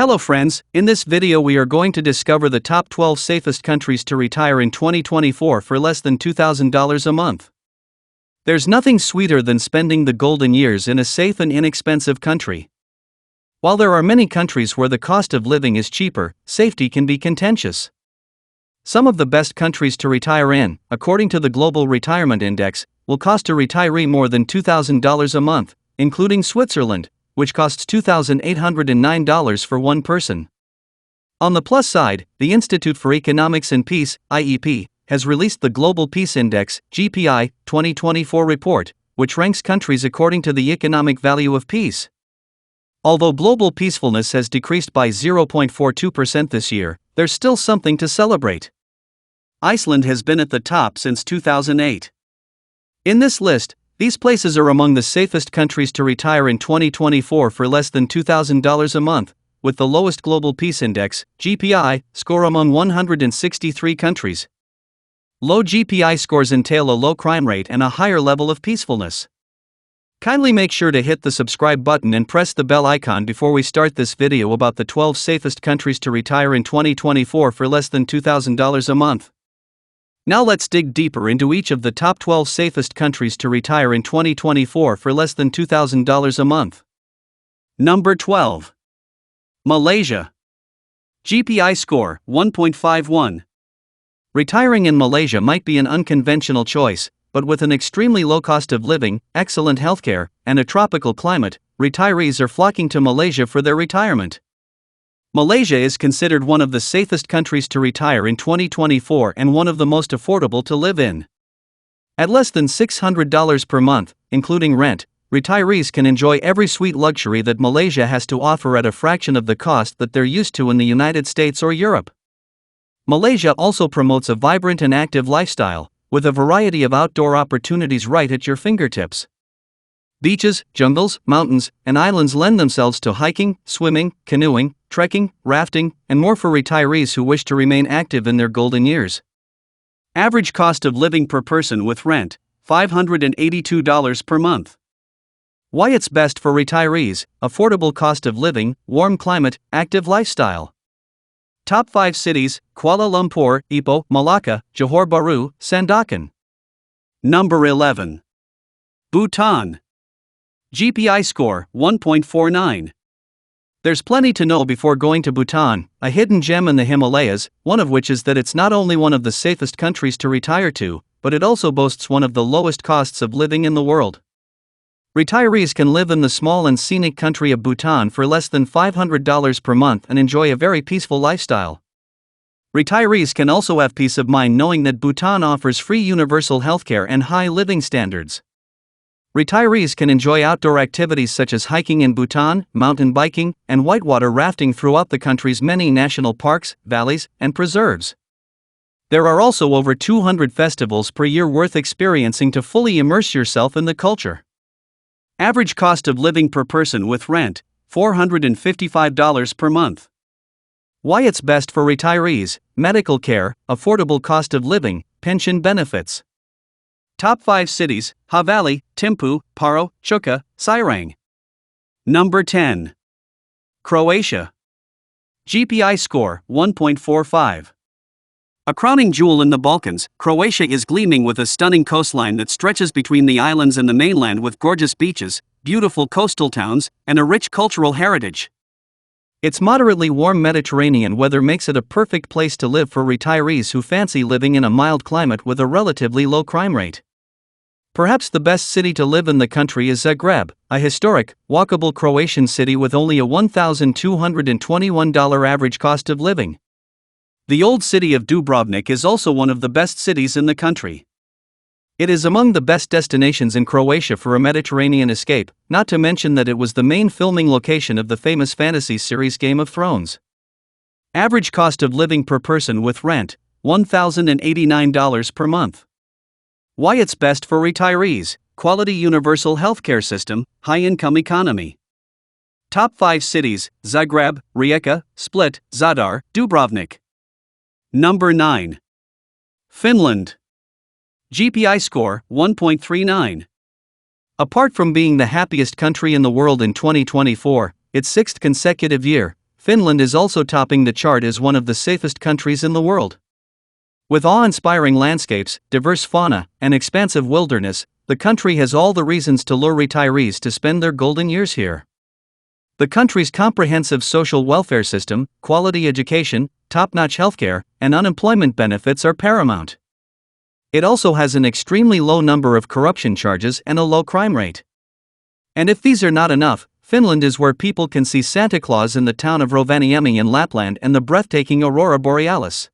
Hello friends, in this video we are going to discover the top 12 safest countries to retire in 2024 for less than $2,000 a month. There's nothing sweeter than spending the golden years in a safe and inexpensive country. While there are many countries where the cost of living is cheaper, safety can be contentious. Some of the best countries to retire in, according to the Global Retirement Index, will cost a retiree more than $2,000 a month, including Switzerland, which costs $2,809 for one person. On the plus side, the Institute for Economics and Peace, IEP, has released the Global Peace Index, GPI, 2024 report, which ranks countries according to the economic value of peace. Although global peacefulness has decreased by 0.42% this year, there's still something to celebrate. Iceland has been at the top since 2008. In this list, these places are among the safest countries to retire in 2024 for less than $2,000 a month, with the lowest global peace index, GPI, score among 163 countries. Low GPI scores entail a low crime rate and a higher level of peacefulness. Kindly make sure to hit the subscribe button and press the bell icon before we start this video about the 12 safest countries to retire in 2024 for less than $2,000 a month. Now let's dig deeper into each of the top 12 safest countries to retire in 2024 for less than $2,000 a month. Number 12. Malaysia. GPI score, 1.51. Retiring in Malaysia might be an unconventional choice, but with an extremely low cost of living, excellent healthcare, and a tropical climate, retirees are flocking to Malaysia for their retirement. Malaysia is considered one of the safest countries to retire in 2024 and one of the most affordable to live in. At less than $600 per month, including rent, retirees can enjoy every sweet luxury that Malaysia has to offer at a fraction of the cost that they're used to in the United States or Europe. Malaysia also promotes a vibrant and active lifestyle, with a variety of outdoor opportunities right at your fingertips. Beaches, jungles, mountains, and islands lend themselves to hiking, swimming, canoeing, trekking, rafting, and more for retirees who wish to remain active in their golden years. Average cost of living per person with rent, $582 per month. Why it's best for retirees: affordable cost of living, warm climate, active lifestyle. Top 5 cities: Kuala Lumpur, Ipoh, Malacca, Johor Bahru, Sandakan. Number 11. Bhutan. GPI score, 1.49. There's plenty to know before going to Bhutan, a hidden gem in the Himalayas, one of which is that it's not only one of the safest countries to retire to, but it also boasts one of the lowest costs of living in the world. Retirees can live in the small and scenic country of Bhutan for less than $500 per month and enjoy a very peaceful lifestyle. Retirees can also have peace of mind knowing that Bhutan offers free universal healthcare and high living standards. Retirees can enjoy outdoor activities such as hiking in Bhutan, mountain biking, and whitewater rafting throughout the country's many national parks, valleys, and preserves. There are also over 200 festivals per year worth experiencing to fully immerse yourself in the culture. Average cost of living per person with rent, $455 per month. Why it's best for retirees: medical care, affordable cost of living, pension benefits. Top 5 cities: Havali, Thimphu, Paro, Chuka, Sairang. Number 10. Croatia. GPI score, 1.45. A crowning jewel in the Balkans, Croatia is gleaming with a stunning coastline that stretches between the islands and the mainland with gorgeous beaches, beautiful coastal towns, and a rich cultural heritage. Its moderately warm Mediterranean weather makes it a perfect place to live for retirees who fancy living in a mild climate with a relatively low crime rate. Perhaps the best city to live in the country is Zagreb, a historic, walkable Croatian city with only a $1,221 average cost of living. The old city of Dubrovnik is also one of the best cities in the country. It is among the best destinations in Croatia for a Mediterranean escape, not to mention that it was the main filming location of the famous fantasy series Game of Thrones. Average cost of living per person with rent, $1,089 per month. Why it's best for retirees: quality universal healthcare system, high-income economy. Top 5 cities: Zagreb, Rijeka, Split, Zadar, Dubrovnik. Number 9. Finland. GPI score, 1.39. Apart from being the happiest country in the world in 2024, its sixth consecutive year, Finland is also topping the chart as one of the safest countries in the world. With awe-inspiring landscapes, diverse fauna, and expansive wilderness, the country has all the reasons to lure retirees to spend their golden years here. The country's comprehensive social welfare system, quality education, top-notch healthcare, and unemployment benefits are paramount. It also has an extremely low number of corruption charges and a low crime rate. And if these are not enough, Finland is where people can see Santa Claus in the town of Rovaniemi in Lapland and the breathtaking Aurora Borealis.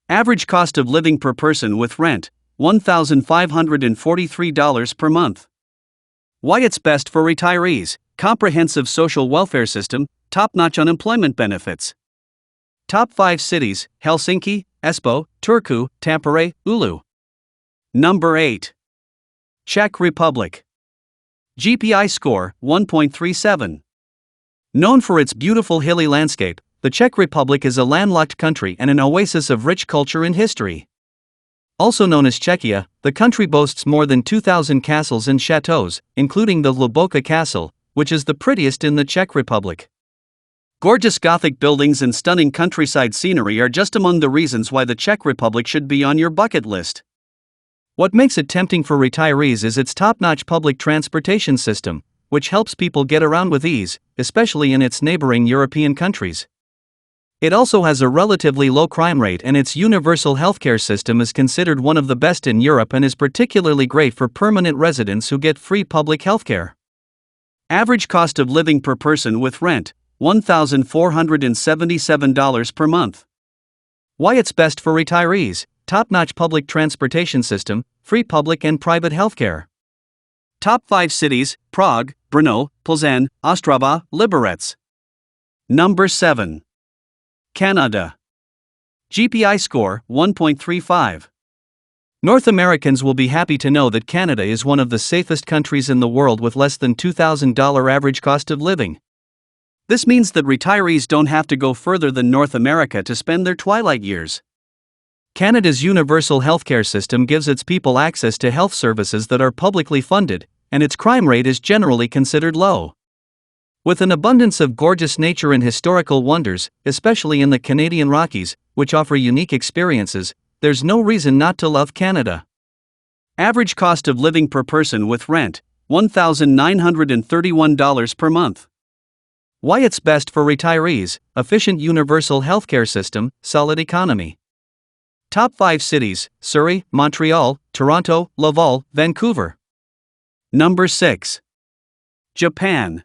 Average cost of living per person with rent, $1,543 per month. Why it's best for retirees: comprehensive social welfare system, top-notch unemployment benefits. Top 5 cities: Helsinki, Espoo, Turku, Tampere, Oulu. Number 8. Czech Republic. GPI score, 1.37. Known for its beautiful hilly landscape, the Czech Republic is a landlocked country and an oasis of rich culture and history. Also known as Czechia, the country boasts more than 2,000 castles and chateaux, including the Hluboká Castle, which is the prettiest in the Czech Republic. Gorgeous Gothic buildings and stunning countryside scenery are just among the reasons why the Czech Republic should be on your bucket list. What makes it tempting for retirees is its top-notch public transportation system, which helps people get around with ease, especially in its neighboring European countries. It also has a relatively low crime rate, and its universal healthcare system is considered one of the best in Europe and is particularly great for permanent residents who get free public healthcare. Average cost of living per person with rent, $1,477 per month. Why it's best for retirees: top-notch public transportation system, free public and private healthcare. Top 5 cities: Prague, Brno, Plzeň, Ostrava, Liberec. Number 7. Canada. GPI score, 1.35. North Americans will be happy to know that Canada is one of the safest countries in the world with less than $2,000 average cost of living. This means that retirees don't have to go further than North America to spend their twilight years. Canada's universal healthcare system gives its people access to health services that are publicly funded, and its crime rate is generally considered low. With an abundance of gorgeous nature and historical wonders, especially in the Canadian Rockies, which offer unique experiences, there's no reason not to love Canada. Average cost of living per person with rent, $1,931 per month. Why it's best for retirees: efficient universal healthcare system, solid economy. Top 5 cities: Surrey, Montreal, Toronto, Laval, Vancouver. Number 6. Japan.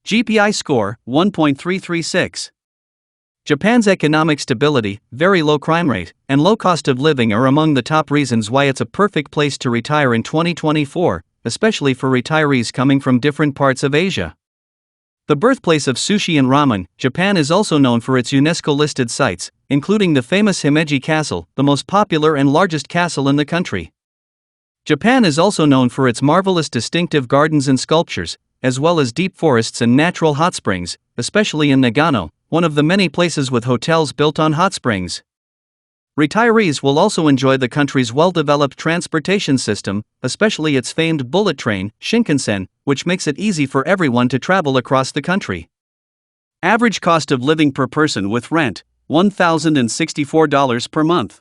GPI score, 1.336. Japan's economic stability, very low crime rate, and low cost of living are among the top reasons why it's a perfect place to retire in 2024, especially for retirees coming from different parts of Asia. The birthplace of sushi and ramen, Japan is also known for its UNESCO-listed sites, including the famous Himeji Castle, the most popular and largest castle in the country. Japan is also known for its marvelous distinctive gardens and sculptures, as well as deep forests and natural hot springs, especially in Nagano, one of the many places with hotels built on hot springs. Retirees will also enjoy the country's well-developed transportation system, especially its famed bullet train, Shinkansen, which makes it easy for everyone to travel across the country. Average cost of living per person with rent, $1,064 per month.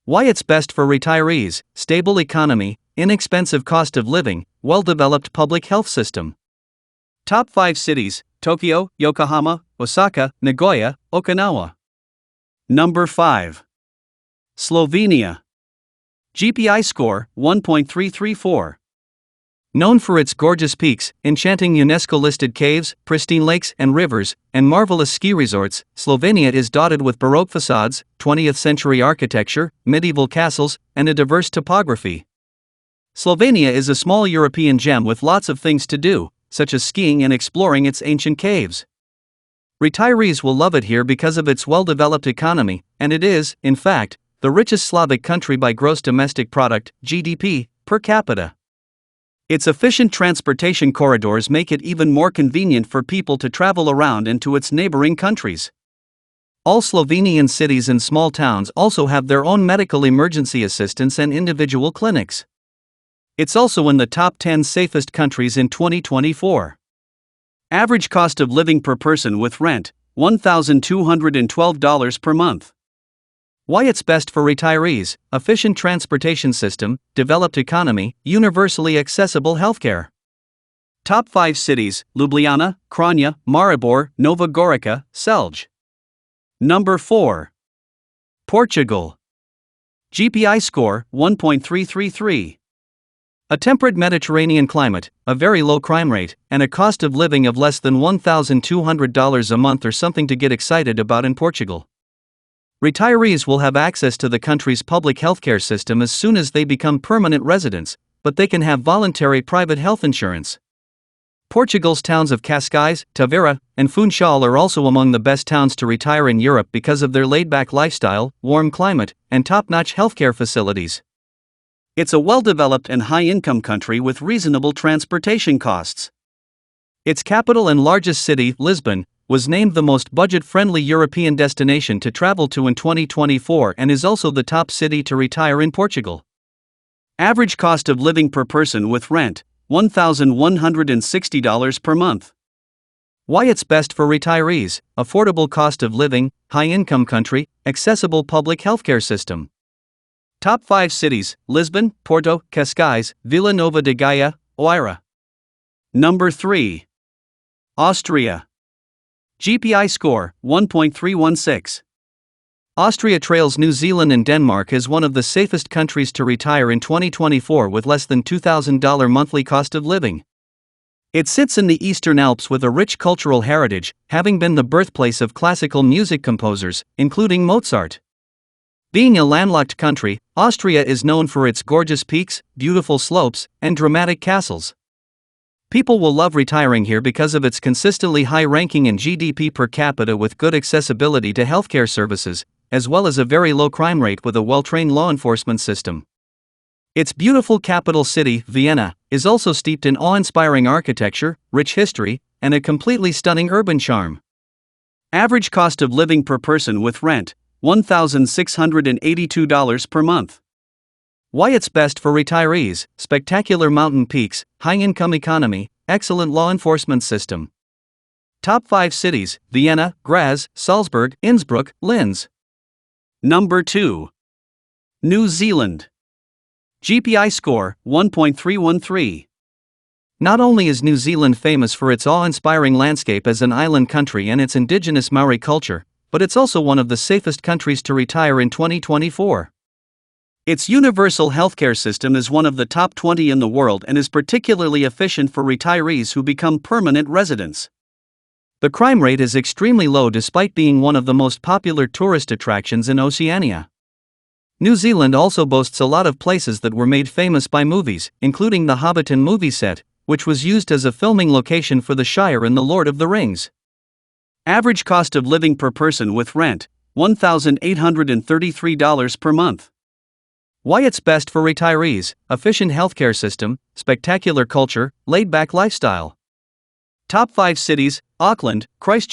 Why it's best for retirees: stable economy, inexpensive cost of living, well-developed public health system. Top 5 cities: Tokyo, Yokohama, Osaka, Nagoya, Okinawa. Number 5. Slovenia. GPI score, 1.334. Known for its gorgeous peaks, enchanting UNESCO-listed caves, pristine lakes and rivers, and marvelous ski resorts, Slovenia is dotted with Baroque facades, 20th-century architecture, medieval castles, and a diverse topography. Slovenia is a small European gem with lots of things to do, such as skiing and exploring its ancient caves. Retirees will love it here because of its well-developed economy, and it is, in fact, the richest Slavic country by gross domestic product, GDP, per capita. Its efficient transportation corridors make it even more convenient for people to travel around and to its neighboring countries. All Slovenian cities and small towns also have their own medical emergency assistance and individual clinics. It's also in the top 10 safest countries in 2024. Average cost of living per person with rent, $1,212 per month. Why it's best for retirees: efficient transportation system, developed economy, universally accessible healthcare. Top 5 cities: Ljubljana, Kranja, Maribor, Nova Gorica, Celje. Number 4. Portugal. GPI score, 1.333. A temperate Mediterranean climate, a very low crime rate, and a cost of living of less than $1,200 a month are something to get excited about in Portugal. Retirees will have access to the country's public healthcare system as soon as they become permanent residents, but they can have voluntary private health insurance. Portugal's towns of Cascais, Tavira, and Funchal are also among the best towns to retire in Europe because of their laid-back lifestyle, warm climate, and top-notch healthcare facilities. It's a well-developed and high-income country with reasonable transportation costs. Its capital and largest city, Lisbon, was named the most budget-friendly European destination to travel to in 2024 and is also the top city to retire in Portugal. Average cost of living per person with rent, $1,160 per month. Why it's best for retirees: affordable cost of living, high-income country, accessible public healthcare system. Top 5 cities: Lisbon, Porto, Cascais, Vila Nova de Gaia, Oira. Number 3. Austria. GPI score, 1.316. Austria trails New Zealand and Denmark as one of the safest countries to retire in 2024 with less than $2,000 monthly cost of living. It sits in the Eastern Alps with a rich cultural heritage, having been the birthplace of classical music composers, including Mozart. Being a landlocked country, Austria is known for its gorgeous peaks, beautiful slopes, and dramatic castles. People will love retiring here because of its consistently high ranking in GDP per capita with good accessibility to healthcare services, as well as a very low crime rate with a well-trained law enforcement system. Its beautiful capital city, Vienna, is also steeped in awe-inspiring architecture, rich history, and a completely stunning urban charm. Average cost of living per person with rent, $1,682 per month. Why it's best for retirees: spectacular mountain peaks, high-income economy, excellent law enforcement system. Top 5 cities: Vienna, Graz, Salzburg, Innsbruck, Linz. Number 2. New Zealand. GPI score, 1.313. Not only is New Zealand famous for its awe-inspiring landscape as an island country and its indigenous Maori culture, but it's also one of the safest countries to retire in 2024. Its universal healthcare system is one of the top 20 in the world and is particularly efficient for retirees who become permanent residents. The crime rate is extremely low despite being one of the most popular tourist attractions in Oceania. New Zealand also boasts a lot of places that were made famous by movies, including the Hobbiton movie set, which was used as a filming location for the Shire in The Lord of the Rings. Average cost of living per person with rent, $1,833 per month. Why it's best for retirees: efficient healthcare system, spectacular culture, laid-back lifestyle. Top 5 cities: Auckland, Christchurch,